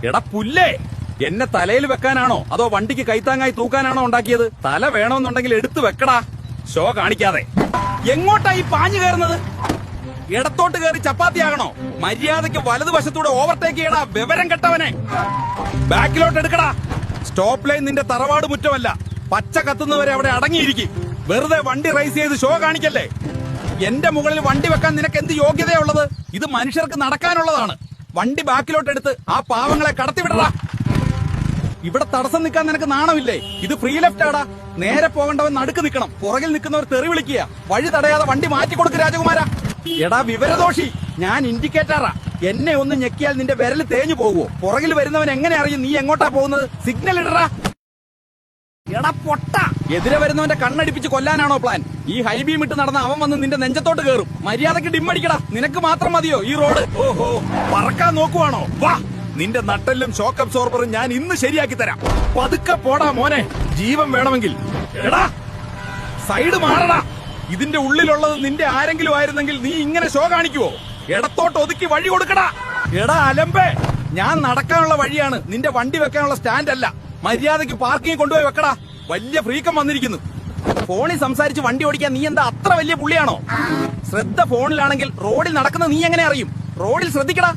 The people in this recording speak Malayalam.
എടാ പുല്ലേ, എന്നെ തലയിൽ വെക്കാനാണോ അതോ വണ്ടിക്ക് കൈത്താങ്ങായി തൂക്കാനാണോ ഉണ്ടാക്കിയത്? തല വേണമെന്നുണ്ടെങ്കിൽ എടുത്തു വെക്കടാ, ഷോ കാണിക്കാതെ. എങ്ങോട്ടായി പാഞ്ഞു കയറുന്നത്? ഇടത്തോട്ട് കയറി ചപ്പാത്തി ആകണോ? മര്യാദയ്ക്ക് വലതുവശത്തൂടെ ഓവർടേക്ക് ചെയ്യടാ, വിവരം കെട്ടവനെ. ബാക്കിലോട്ട് എടുക്കടാ. സ്റ്റോപ്പ് ലൈൻ നിന്റെ തറവാട് മുറ്റമല്ല. പച്ച കത്തുന്നവരെ അവിടെ അടങ്ങിയിരിക്കും. വെറുതെ വണ്ടി റൈസ് ചെയ്ത് ഷോ കാണിക്കല്ലേ. എന്റെ മുകളിൽ വണ്ടി വെക്കാൻ നിനക്ക് എന്ത് യോഗ്യതയുള്ളത്? ഇത് മനുഷ്യർക്ക് നടക്കാനുള്ളതാണ്. വണ്ടി ബാക്കിലോട്ടെടുത്ത് ആ പാവങ്ങളെ കടത്തിവിടടാ. ഇവിടെ തടസ്സം നിൽക്കാൻ നിനക്ക് നാണമില്ലേ? ഇത് ഫ്രീ ലെഫ്റ്റ് ആടാ. നേരെ പോകേണ്ടവൻ നടുക്ക് നിൽക്കണം. പുറകിൽ നിൽക്കുന്നവർ തെറി വിളിക്കുക. വഴി തടയാതെ വണ്ടി മാറ്റി കൊടുക്ക് രാജകുമാര. എടാ വിവരദോഷി, ഞാൻ ഇൻഡിക്കേറ്ററാ. എന്നെ ഒന്ന് ഞെക്കിയാൽ നിന്റെ വിരല് തേഞ്ഞു പോകുമോ? പുറകിൽ വരുന്നവൻ എങ്ങനെ അറിയും നീ എങ്ങോട്ടാ പോകുന്നത്? സിഗ്നൽ ഇടറാ. എടാ പൊട്ട, എതിരെ വരുന്നവന്റെ കണ്ണടിപ്പിച്ച് കൊല്ലാനാണോ പ്ലാൻ? ഈ ഹൈബീം ഇട്ട് നടന്ന അവൻ വന്ന് നിന്റെ നെഞ്ചത്തോട്ട് കയറും. മര്യാദക്ക് ഡിമ്മടിക്കടാ. നിനക്ക് മാത്രം മതിയോ ഈ റോഡ്? ഓഹോ, പറക്കാൻ നോക്കുവാണോ? വാ, നിന്റെ നട്ടെല്ലും ഷോക്ക് അബ്സോർബറും ഞാൻ ഇന്ന് ശരിയാക്കി തരാം. പതുക്കെ പോടാ മോനെ, ജീവൻ വേണമെങ്കിൽ. എടാ സൈഡ് മാറടാ. ഇതിന്റെ ഉള്ളിലുള്ളത് നിന്റെ ആരെങ്കിലും ആയിരുന്നെങ്കിൽ നീ ഇങ്ങനെ ഷോ കാണിക്കുവോ? ഇടത്തോട്ട് ഒതുക്കി വഴി കൊടുക്കടാ. എടാ അലമ്പേ, ഞാൻ നടക്കാനുള്ള വഴിയാണ്, നിന്റെ വണ്ടി വെക്കാനുള്ള സ്റ്റാൻഡ് അല്ല. മര്യാദയ്ക്ക് പാർക്കിംഗ് കൊണ്ടുപോയി വെക്കടാ. വലിയ ഫ്രീക്കം വന്നിരിക്കുന്നു. ഫോണിൽ സംസാരിച്ച് വണ്ടി ഓടിക്കാൻ നീ എന്താ അത്ര വലിയ പുള്ളിയാണോ? ശ്രദ്ധ ഫോണിലാണെങ്കിൽ റോഡിൽ നടക്കുന്ന നീ എങ്ങനെ അറിയും? റോഡിൽ ശ്രദ്ധിക്കടാ.